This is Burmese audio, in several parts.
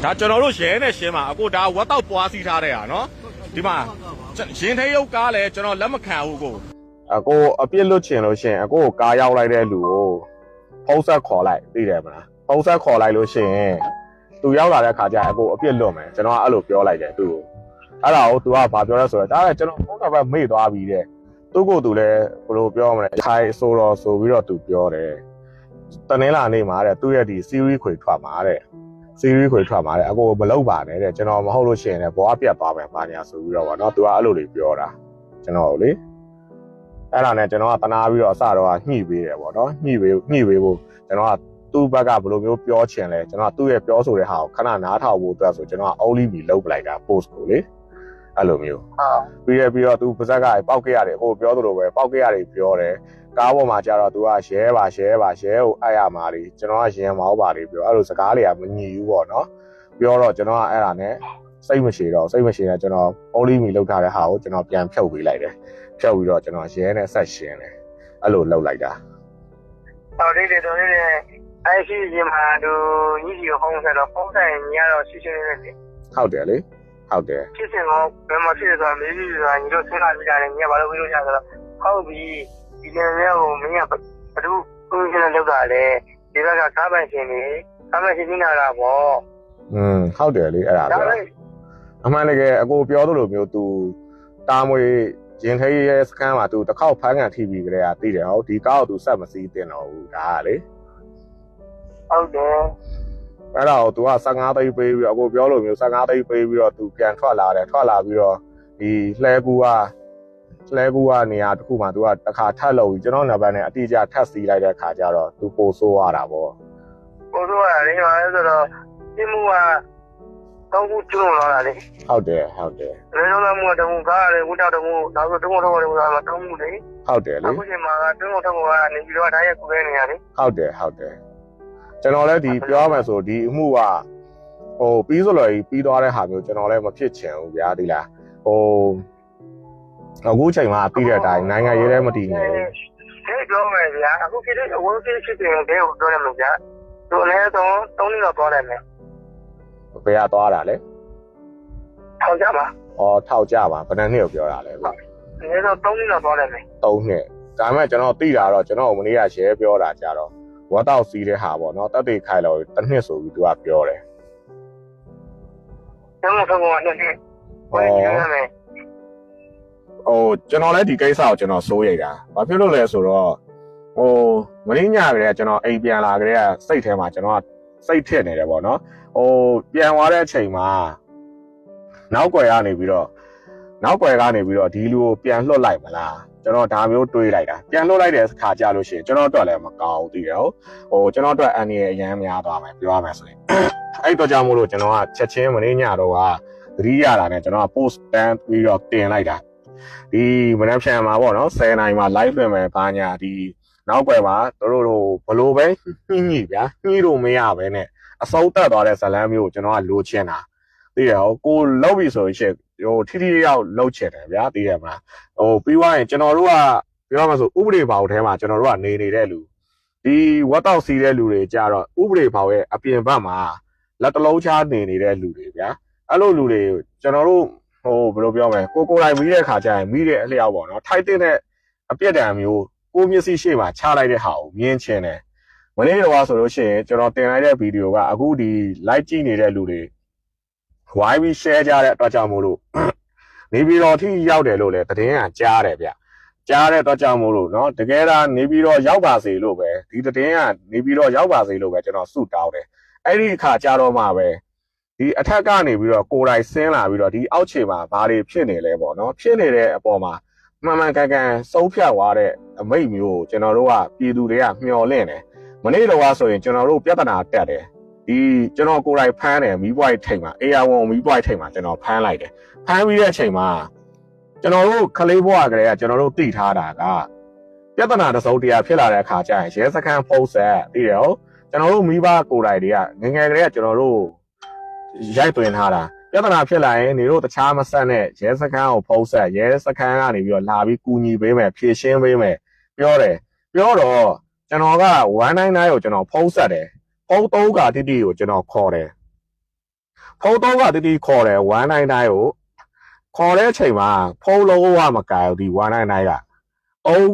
ဒါကျွန်တော်တို့ရဲနဲ့ရှင်းမှာအခုဒါဝက်တော့ပွားစီးထားတဲ့ဟာနော်ဒီမှာရင်ထိတ်ရုပ်ကားလဲကျွန်တော်လက်မခံဘူးကိုအခုအပြစ်လွတ်ချင်လို့ရှိရင်အခုကားရောက်လိုက်တဲ့လူကိုဖုံးဆက်ခေါ်လိုက်သိတယ်မလားဖုံးဆက်ခေါ်လိုက်လို့ရှိရင်သူရောက်လာတဲ့ခါကျအခုအပြစ်လွတ်မယ်ကျွန်တော်ကအဲ့လိုပြောလိုက်တယ်သူ့ကိုအဲ့ဒါကို तू ကဘာပြောလဲဆိုတော့ဒါကကျွန်တော်ဖုန်းနံပါတ်မေ့သွားပြီတဲ့သူ့ကိုသူလည်းဘယ်လိုပြောမလဲခိုင်ဆိုတော့ဆိုပြီးတော့ तू ပြောတယ်တနင်္လာနေ့မှာတဲ့သူ့ရဲ့ဒီ series ခွေထွက်မှာတဲ့ series ခွေထွက်မှာတဲ့အခုမလုပ်ပါနဲ့တဲ့ကျွန်တော်မဟုတ်လို့ရှိရင်လည်းဘွားပြတ်သွားမယ်ပါညာဆိုပြီးတော့ဗောနော် तू ကအဲ့လိုတွေပြောတာကျွန်တော်လေအဲ့ဒါနဲ့ကျွန်တော်ကတနာပြီးတော့အစတော့ညှိပေးတယ်ဗောနော်ညှိပေးဖို့ကျွန်တော်ကသူ့ဘက်ကဘယ်လိုမျိုးပြောချင်လဲကျွန်တော်ကသူ့ရဲ့ပြောဆိုတဲ့ဟာကိုခဏနားထောင်ဖို့အတွက်ဆိုကျွန်တော်က only me လုပ်ပလိုက်တာ post ကိုလေအဲ့လိုမျိုးပြီးတော့ तू ပါဇက်ကပောက်ခဲ့ရတယ်ဟိုပြောသလိုပဲပောက်ခဲ့ရတယ်ပြောတယ်ကားပေါ်မှာကျတော့ तू ကရဲကိုအဲ့ရမှာလीကျွန်တော်ကရင်မောင်းပါလीပြောအဲ့လိုစကားတွေကမညီဘူးပေါ့နော်ပြောတော့ကျွန်တော်ကအဲ့ဒါနဲ့စိတ်မရှိတော့ကျွန်တော် only me လောက်ထားတဲ့ဟာကိုကျွန်တော်ပြန်ဖြုတ်ပေးလိုက်တယ်ဖြုတ်ပြီးတော့ကျွန်တော်ရဲနဲ့ဆက်ရှင်းတယ်အဲ့လိုလုပ်လိုက်တာတော်လေးတော်လေးအဲ့ရှိရင်မှာသူညီကြီးကိုဖုန်းဆက်တော့ဖုန်းဆက်ရင်ညီကတော့ရှင်းနေတယ်လေဟုတ်တယ်လေဟုတ်တယ်ဖြစ်စင်တော့ဘယ်မှာဖြစ်လဲဆိုတော့မေးပြီးဆိုတာညီတို့ဆင်းလာကြတယ်ညီကဘာလို့ပြီးလို့ရဆိုတော့ဟုတ်ပြီဒီနေ့လည်းဟိုမင်းကဘသူကိုရှင်းလောက်တာလေဒီဘက်ကကားပိုင်ရှင်နေကားပိုင်ရှင်နေတာလားဗောဟုတ်တယ်လေအဲ့ဒါပြောအမှန်တကယ်အကိုပြောသလိုမျိုး तू တာမွေရင်ထိရဲစကန်မှာ तू တစ်ခေါက်ဖမ်းကန်ထိပြီးကြတဲ့သိတယ်ဟုတ်ဒီကားကို तू ဆက်မစည်းတင်တော့ဘူးဒါကလေဟုတ်တယ်အဲ့ဒါကို तू က15သိန်းပေးပြီးတော့အကိုပြောလို့မျိုး15သိန်းပေးပြီးတော့ तू ပြန်ထွက်လာပြီးတော့ဒီလှဲကူကနေရာတစ်ခုမှာ तू ကတစ်ခါထပ်လို့ကျွန်တော်နံပါတ်နဲ့အတိအကျထပ်စီးလိုက်တဲ့ခါကျတော့ तू ပို့ဆိုးရတာပေါ့ပို့ဆိုးရတာလေဆိုတော့ဒီမှုကတော့ခုကျွန်းလာတာလေဟုတ်တယ်လေလုံးမှုကတမှုကားလေဝတ်တော့တမှုနောက်ဆိုတုံးတော့တယ်ဆိုတာတုံးမှုလေဟုတ်တယ်လေအခုချိန်မှာကတုံးတော့ကနေပြီးတော့တိုင်းရဲ့ကုခဲနေရလေဟုတ်တယ်ကျွန်တော်လည်းဒီပြောမယ်ဆိုဒီအမှုကဟိုပြီးဆိုလို့ပြီးသွားတဲ့ဟာမျိုးကျွန်တော်လည်းမဖြစ်ချင်ဘူးဗျာဒီလားဟိုအခုချိန်မှာပြီးတဲ့အတိုင်းနိုင်ငံရေးလည်းမတည်ငြိမ်ဘူးဒီပြောမယ်ဗျာအခုဖြစ်တဲ့အဝန်းဖြစ်တဲ့ဘဲကိုပြောရမှာဗျာသူလည်းတော့3နှစ်တော့သွားတယ်မယ်ဘယ်ကသွားတာလဲထောက်ကြပါထောက်ကြပါဘယ်နှစ်ကိုပြောတာလဲဗျဒီတော့3နှစ်တော့သွားတယ်မယ်3နှစ်ဒါပေမဲ့ကျွန်တော်သိတာတော့ကျွန်တော်မနေ့ကရှယ်ပြောတာကြတော့ဝတ်တော့စီးတဲ့ဟာပေါ့နော်တက်တေခိုင်လို့တစ်နှစ်ဆိုပြီးသူကပြောတယ်ကျွန်တော်က2နှစ်ဟိုကျွန်တော်လည်းဒီကိစ္စကိုကျွန်တော်စိုးရိမ်တာဘာဖြစ်လို့လဲဆိုတော့မင်းညကလေးကကျွန်တော်အိမ်ပြန်လာကလေးကစိတ်ထဲမှာကျွန်တော်ကစိတ်ထစ်နေတယ်ပေါ့နော်ပြန်သွားတဲ့အချိန်မှာနောက်ွယ်ကနေပြီးတော့ဒီလူကိုပြန်လွှတ်လိုက်မလားကျွန်တော်ဒါမျိုးတွေးလိုက်တာပြန်လွှတ်လိုက်တဲ့အခါကြလို့ရှိရင်ကျွန်တော်အတွက်လည်းမကောင်းဘူးသိတယ်ကျွန်တော်အတွက်အန်ဒီရဲ့အရန်များသွားမယ်ပြောရမယ်ဆိုရင်အဲ့တော့ကြောင့်မို့လို့ကျွန်တော်ကချက်ချင်းမင်းညတော့ကသတိရတာနဲ့ကျွန်တော်က post တန်းပြီးတော့တင်လိုက်တာဒီမနေ့ဖြန်မှာပေါ့နော်10နိုင်မှာ live ပြင်မယ်ဘာညာဒီနောက်ွယ်မှာတို့ဘလို့ပဲညှိဗျာညှိလို့မရပဲနဲ့အစိုးတက်သွားတဲ့ဇလန်းမျိုးကိုကျွန်တော်ကလိုချင်တာသိရအောင်ကိုလောက်ပြီဆိုရင်ထိထိရောက်လောက်ချင်တယ်ဗျာသိရမလားပြီးသွားရင်ကျွန်တော်တို့ကပြောမှဆိုဥပဒေဘောင်ထဲမှာကျွန်တော်တို့ကနေနေတဲ့လူဒီဝတ်တော့စီးတဲ့လူတွေကြတော့ဥပဒေဘောင်ရဲ့အပြင်ဘက်မှာလက်တလုံးချနေတဲ့လူတွေဗျာအဲ့လိုလူတွေကျွန်တော်တို့ဘယ်လိုပြောမလဲကိုတိုင်းမိတဲ့ခါကျရင်မိတဲ့အလျောက်ပေါ့နော်ထိုက်တဲ့အပြက်တံမျိုးကိုမျက်စိရှေ့မှာချလိုက်တဲ့ဟာကိုမြင်ချင်တယ်မနေ့တော့ဆိုလို့ရှိရင်ကျွန်တော်တင်လိုက်တဲ့ဗီဒီယိုကအခုဒီ live ကြည့်နေတဲ့လူတွေဝိုင်းပြီး share ကြတဲ့အတွက်ကြောင့်မို့လို့နေပြည်တော်ထိရောက်တယ်လို့လည်းသတင်းကကြားတယ်ဗျကြားတဲ့အတွက်ကြောင့်မို့လို့เนาะတကယ်ဒါနေပြည်တော်ရောက်ပါစေလို့ပဲဒီသတင်းကနေပြည်တော်ရောက်ပါစေလို့ပဲကျွန်တော်ဆုတောင်းတယ်အဲ့ဒီအခါကြာတော့မှပဲဒီအထက်ကနေပြီးတော့ကိုယ်တိုင်ဆင်းလာပြီးတော့ဒီအောက်ခြေမှာဘာတွေဖြစ်နေလဲပေါ့เนาะဖြစ်နေတဲ့အပေါ်မှာမှန်ကန်စုံဖြတ်သွားတဲ့အမိတ်မျိုးကိုကျွန်တော်တို့ကပြည်သူတွေကမျှော်လင့်တယ်မနေ့တော့ဆိုရင်ကျွန်တော်တို့ပြဿနာတက်တယ်ဒီကျွန်တော်ကိုယ်တိုင်ဖမ်းတယ်မီးပွိုက်ထိတ်မှာ AR1 မီးပွိုက်ထိတ်မှာကျွန်တော်ဖမ်းလိုက်တယ်ဖမ်းပြီးတဲ့အချိန်မှာကျွန်တော်တို့ခလေးဘွားကလေးကကျွန်တော်တို့သိထားတာကပြဿနာတစ်စုံတရာဖြစ်လာတဲ့အခါကျရင်ရဲစခန်းဖုန်းဆက်သိတယ်ဟုတ်ကျွန်တော်တို့မိဘကိုယ်တိုင်တွေကငငယ်ကလေးကကျွန်တော်တို့ရိုက်သွင်းထားတာပြဿနာဖြစ်လာရင်နေတို့တခြားမဆက်နဲ့ရဲစခန်းကိုဖုန်းဆက်ရဲစခန်းကနေပြီးတော့လာပြီးကူညီပေးမယ်ဖြည့်ရှင်းပေးမယ်ပြောတော့ကျွန်တော်က199ကိုကျွန်တော်ဖုန်းဆက်တယ်ဖုန်း3ကတိတိကိုကျွန်တော်ခေါ်တယ် ဖုန်းတော့ကတတိခေါ်တယ်199ကိုခေါ်တဲ့အချိန်မှာဖုန်းလုံးဝမကင်ဘူးဒီ199ကအုံး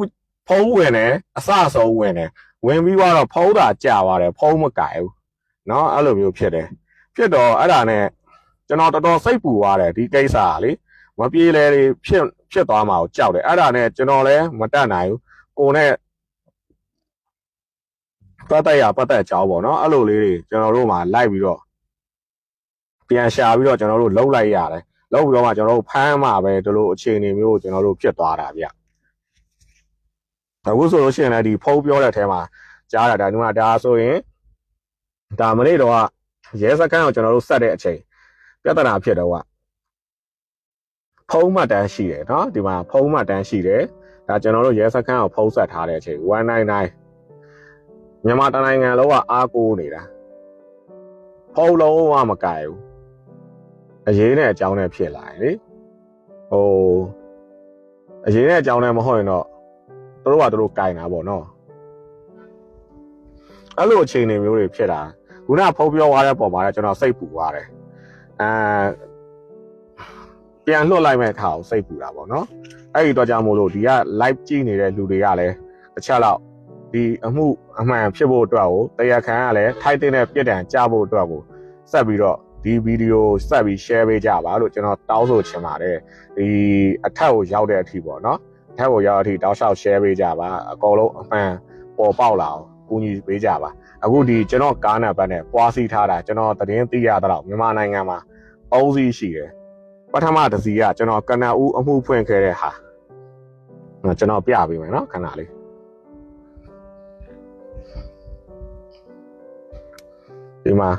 ဖုန်းဝင်တယ်အစအဆုံးဝင်တယ်ဝင်ပြီးတော့ဖုန်းသာကြာသွားတယ်ဖုန်းမကင်ဘူးเนาะအဲ့လိုမျိုးဖြစ်တယ်ဖြစ်တော့အဲ့ဒါနဲ့ကျွန်တော်တော်တော်စိတ်ပူသွားတယ်ဒီကိစ္စကလေမပြေလေဖြစ်သွားမှာကိုကြောက်တယ်အဲ့ဒါနဲ့ကျွန်တော်လည်းမတတ်နိုင်ဘူးကိုနဲ့ပတ်သက်အကြောင်းပေါ့နော်အဲ့လိုလေးတွေကျွန်တော်တို့မှာလိုက်ပြီးတော့ပြန်ရှာပြီးတော့ကျွန်တော်တို့လှုပ်လိုက်ရတယ်လှုပ်ပြီးတော့မှကျွန်တော်တို့ဖမ်းမှာပဲဒီလိုအခြေအနေမျိုးကိုကျွန်တော်တို့ဖြစ်သွားတာဗျအခုဆိုလို့ရှိရင်လည်းဒီဖုန်းပြောတဲ့အထဲမှာကြားတာဒီမှာဒါဆိုရင်ဒါမနေ့တော့ရဲစခန်းကိုကျွန်တော်တို့ဆက်တဲ့အချိန်ပြဿနာဖြစ်တော့ဖုန်းမှတ်တမ်းရှိတယ်နော်ဒီမှာဖုန်းမှတ်တမ်းရှိတယ်ဒါကျွန်တော်တို့ရဲစခန်းကိုဖုန်းဆက်ထားတဲ့အချိန်199မြန်မာတိုင်းနိုင်ငံလုံးကအားကိုးနေတာဖုန်းလုံးဝမကင်ဘူးအရေးနဲ့အကြောင်းနဲ့ဖြစ်လာတယ်လေအရေးနဲ့အကြောင်းနဲ့မဟုတ်ရင်တော့တို့ကတို့ကင်တာပေါ့နော်အဲ့လိုအခြေအနေမျိုးတွေဖြစ်တာခုနဖုန်းပြောသွားတဲ့ပုံမှာလည်းကျွန်တော်စိတ်ပူသွားတယ်ပြန်လွှတ်လိုက်မဲ့ခါကိုစိတ်ပူတာပေါ့နော်အဲ့ဒီတော့ကြောင့်မို့လို့ဒီက live ကြည့်နေတဲ့လူတွေကလည်းတစ်ချက်လောက်ဒီအမှုအမှန်ဖြစ်ဖို့အတွက်ကိုတရားခံကလည်းထိုက်တဲ့ပြစ်ဒဏ်ကြဖို့အတွက်ကိုဆက်ပြီးတော့ဒီဗီဒီယိုဆက်ပြီး share ပေးကြပါလို့ကျွန်တော်တောင်းဆိုချင်ပါတယ်ဒီအထက်ကိုရောက်တဲ့အထိပေါ့နော်အထက်ကိုရောက်တဲ့အထိတောက်လျှောက် share ပေးကြပါအကုန်လုံးအမှန်ပေါ်ပေါက်လာအောင်ကူညီပေးကြပါအခုဒီကျွန်တော်ကားနံပါတ်နဲ့ပွားစီထားတာကျွန်တော်သတင်းသိရတော့မြန်မာနိုင်ငံမှာ3စီးရှိတယ်ပထမတစ်စီးကကျွန်တော်ကနဦးအမှုဖွင့်ခဲ့တဲ့ဟာကျွန်တော်ပြပေးမယ်နော်ခဏလေးဒီမှာ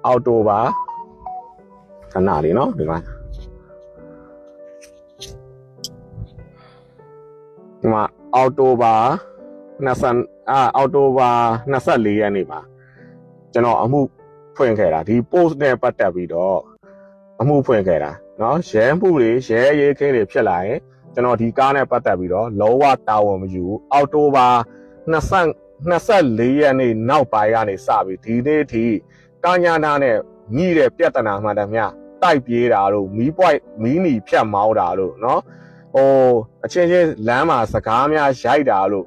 အော်တိုပါခဏလေးနော်ဒီမှာအော်တိုပါ24ရက်နေ့မှာကျွန်တော်အမှုဖွင့်ခဲ့တာဒီ post နဲ့ပတ်သက်ပြီးတော့အမှုဖွင့်ခဲ့တာเนาะရဲမှုတွေရဲရေးခင်းတွေဖြစ်လာရင်ကျွန်တော်ဒီကားနဲ့ပတ်သက်ပြီးတော့လောဝတာဝန်မယူအော်တိုပါ24ရက်နေ့နောက်ပိုင်းကနေစပြီးဒီနေ့ထိကာညာနာနဲ့ညှိတဲ့ပြဿနာမှန်တယ်များတိုက်ပြေးတာလို့မီးနီဖြတ်မောင်းတာလို့เนาะအချင်းချင်းလမ်းမှာစကားများရိုက်တာလို့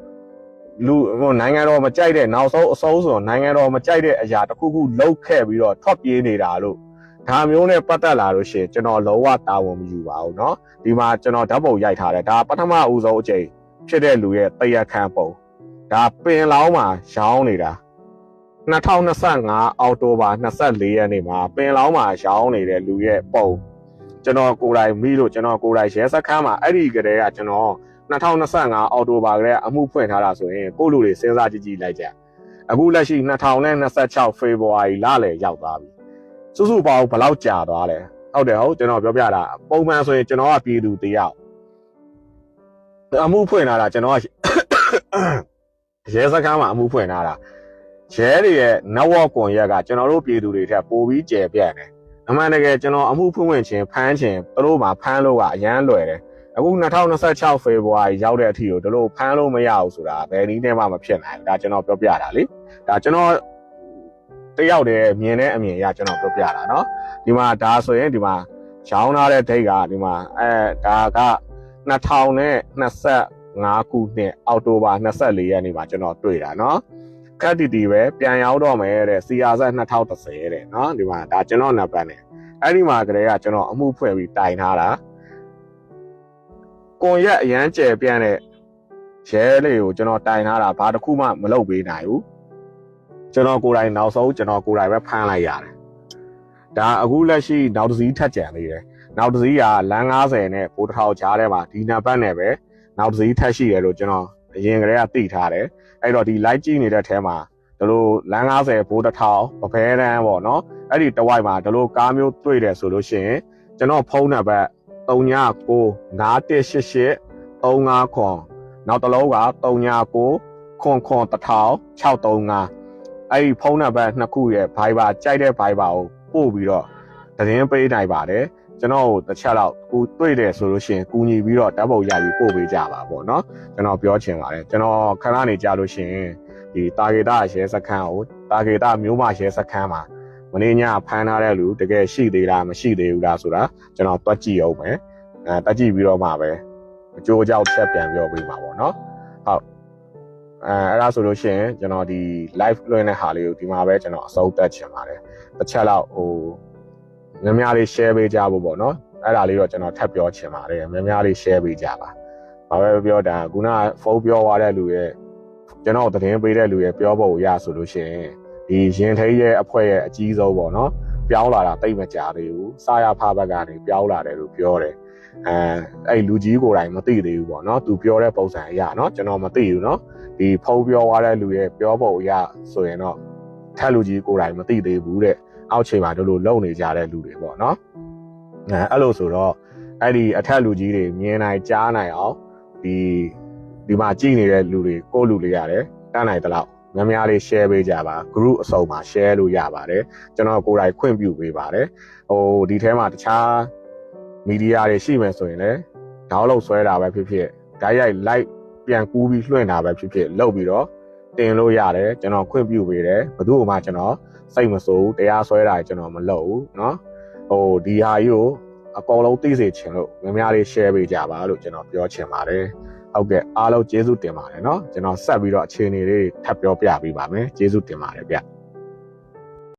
လူနိုင်ငံတော်မကြိုက်တဲ့နောက်ဆုံးအဆုံးစွန်နိုင်ငံတော်မကြိုက်တဲ့အရာတစ်ခုခုလုပ်ခဲ့ပြီးတော့ထွက်ပြေးနေတာလို့ဒါမျိုးနဲ့ပတ်သက်လာလို့ရှိရင်ကျွန်တော်လောဝတာဝန်မယူပါဘူးเนาะဒီမှာကျွန်တော်ဓာတ်ပုံရိုက်ထားတယ်ဒါပထမဦးဆုံးအကြိမ်ဖြစ်တဲ့လူရဲ့တရားခံပုံဒါပင်လောင်းမှာရောင်းနေတာ2025အောက်တိုဘာ24ရက်နေ့မှာပင်လောင်းမှာရောင်းနေတဲ့လူရဲ့ပုံကျွန်တော်ကိုယ်တိုင်မိလို့ကျွန်တော်ကိုယ်တိုင်ရဲစခန်းမှာအဲ့ဒီကတည်းကကျွန်တော်2025အောက်တိုဘာကလေးအမှုဖွင့်ထားတာဆိုရင်ကိုလူတွေစဉ်းစားကြည့်လိုက်ကြအခုလက်ရှိ2026ဖေဖော်ဝါရီလလယ်ရောက်သွားပြီစုစုပေါင်းဘယ်လောက်ကြာသွားလဲဟုတ်တယ်ဟုတ်ကျွန်တော်ပြောပြတာပုံမှန်ဆိုရင်ကျွန်တော်ကပြည်သူတယောက်အမှုဖွင့်ထားတာကျွန်တော်ကရဲစခန်းမှာအမှုဖွင့်ထားတာရဲတွေရဲ့ network ကွန်ရက်ကကျွန်တော်တို့ပြည်သူတွေထက်ပိုပြီးကျယ်ပြန့်တယ်အမှန်တကယ်ကျွန်တော်အမှုဖွင့်ဝင်ခြင်းဖမ်းခြင်းတို့မှာဖမ်းလို့ကအရန်လွယ်တယ်အခု2026ဖေဖော်ဝါရီရောက်တဲ့အထိကိုတို့ဖမ်းလို့မရဘူးဆိုတာဘယ်နည်းနဲ့မှမဖြစ်နိုင်ဘူးဒါကျွန်တော်ပြောပြတာလေဒါကျွန်တော်တယောက်တည်းမြင်တဲ့အမြင်အရကျွန်တော်ပြောပြတာเนาะဒီမှာဒါဆိုရင်ဒီမှာရောင်းထားတဲ့ဒိတ်ကဒီမှာဒါက2025ခုနှစ်အောက်တိုဘာ24ရက်နေ့မှာကျွန်တော်တွေ့တာเนาะခက်တီတီပဲပြန်ရောက်တော့မယ်တဲ့ CRZ 2010တဲ့เนาะဒီမှာဒါကျွန်တော်နံပါတ်နဲ့အဲ့ဒီမှာကလေးကကျွန်တော်အမှုဖွင့်ပြီးတိုင်ထားတာကွန်ရက်အရန်ကျယ်ပြန့်တဲ့ရဲလေးကိုကျွန်တော်တိုင်ထားတာဘာတစ်ခုမှမလုပ်ပေးနိုင်ဘူးကျွန်တော်ကိုယ်တိုင်နောက်ဆုံးကျွန်တော်ကိုယ်တိုင်ပဲဖမ်းလိုက်ရတယ်ဒါအခုလက်ရှိနောက်တစ်စီးထပ်ကြံနေတယ်နောက်တစ်စီးကလမ်း90နဲ့ပိုးတစ်ထောင်ကြားထဲမှာဒီနံပါတ်နဲ့ပဲနောက်တစ်စီးထပ်ရှိတယ်လို့ကျွန်တော်အရင်ကတည်းကသိထားတယ်အဲ့တော့ဒီ live ကြည့်နေတဲ့ထဲမှာဒီလိုလမ်း90ပိုးတစ်ထောင်ပဖဲတန်းပေါ့နော်အဲ့ဒီတဝိုက်မှာဒီလိုကားမျိုးတွေ့တယ်ဆိုလို့ရှိရင်ကျွန်တော်ဖုန်းနံပါတ်399188 35ခွန်နောက်တစ်လုံးက3991ခွန်ခွန်1000 635အဲ့ဒီဖုန်းနံပါတ်နှစ်ခုရဲ့ Viber ကြိုက်တဲ့ Viber ကိုပို့ပြီးတော့သတင်းပေးနိုင်ပါတယ်ကျွန်တော်တို့တစ်ချက်တော့ကိုတွေ့တယ်ဆိုလို့ရှိရင်ကူညီပြီးတော့ဓာတ်ပုံရပြီးပို့ပေးကြပါပေါ့နော်ကျွန်တော်ပြောချင်ပါတယ်ကျွန်တော်ခဏနေကြလို့ရှိရင်ဒီတာဂေတာရဲစခန်းကိုတာဂေတာမျိုးမရဲစခန်းမှာ မင်းညဖမ်းထားတဲ့လူတကယ်ရှိသေးလားမရှိသေးဘူးလားဆိုတာကျွန်တော်တွက်ကြည့်အောင်မယ်တွက်ကြည့်ပြီးတော့မှပဲအကျိုးအကြောင်းချက်ပြန်ပြောပေးမှာပေါ့နော်ဟုတ်အဲ့ဒါဆိုလို့ရှိရင်ကျွန်တော်ဒီ live လွှင့်တဲ့ဟာလေးကိုဒီမှာပဲကျွန်တော်အဆုံးသတ်ချင်ပါတယ်တစ်ချက်လောက်များများလေး share ပေးကြဖို့ပေါ့နော်အဲ့ဒါလေးတော့ကျွန်တော်ထပ်ပြောချင်ပါတယ်များများလေး share ပေးကြပါဘာပဲပြောတာခုနကဖုန်းပြောသွားတဲ့လူရဲ့ကျွန်တော်သတင်းပေးတဲ့လူရဲ့ပြောဖို့ရဆိုလို့ရှိရင်ဒီရင်ထိရဲ့အဖွဲ့ရဲ့အကြီးဆုံးပေါ့နော်ပြောင်းလာတာတိတ်မကြသေးဘူးစာရဖဘက်ကနေပြောင်းလာတယ်လို့ပြောတယ်အဲ့လူကြီးကိုယ်တိုင်မသိသေးဘူးပေါ့နော်သူပြောတဲ့ပုံစံအရနော်ကျွန်တော်မသိဘူးနော်ဒီဖုန်းပြောသွားတဲ့လူရဲ့ပြောဖို့အရဆိုရင်တော့ထက်လူကြီးကိုယ်တိုင်မသိသေးဘူးတဲ့အောက်ချိန်မှာတို့လိုလုံနေကြတဲ့လူတွေပေါ့နော်အဲ့လိုဆိုတော့အဲ့ဒီအထက်လူကြီးတွေမြင်နိုင်ကြားနိုင်အောင်ဒီမှာကြည့်နေတဲ့လူတွေကိုလူလေးရတယ်တန်းနိုင်တလောက်များများလေး share ပေးကြပါ group အစုံမှာ share လို့ရပါတယ်ကျွန်တော်ကိုယ်တိုင်ခွင့်ပြုပေးပါတယ်ဒီထဲမှာတခြားမီဒီယာတွေရှိမယ်ဆိုရင်လည်းdownload ဆွဲတာပဲဖြစ်ဖြစ်ဓာတ်ရိုက် live ပြန်ကူးပြီးလွှင့်တာပဲဖြစ်ဖြစ်လုပ်ပြီးတော့တင်လို့ရတယ်ကျွန်တော်ခွင့်ပြုပေးတယ်ဘယ်သူမှကျွန်တော်စိတ်မဆိုးဘူးတရားဆွဲတာကျွန်တော်မလုပ်ဘူးเนาะဒီဟာကြီးကိုအကောင်လုံးသိစေချင်လို့များများလေး share ပေးကြပါလို့ကျွန်တော်ပြောချင်ပါတယ်ဟုတ်ကဲ့အားလုံးကျေးဇူးတင်ပါတယ်เนาะကျွန်တော်ဆက်ပြီးတော့အခြေအနေလေးထပ်ပြောပြပေးပါမယ်ကျေးဇူးတင်ပါတယ်ဗျ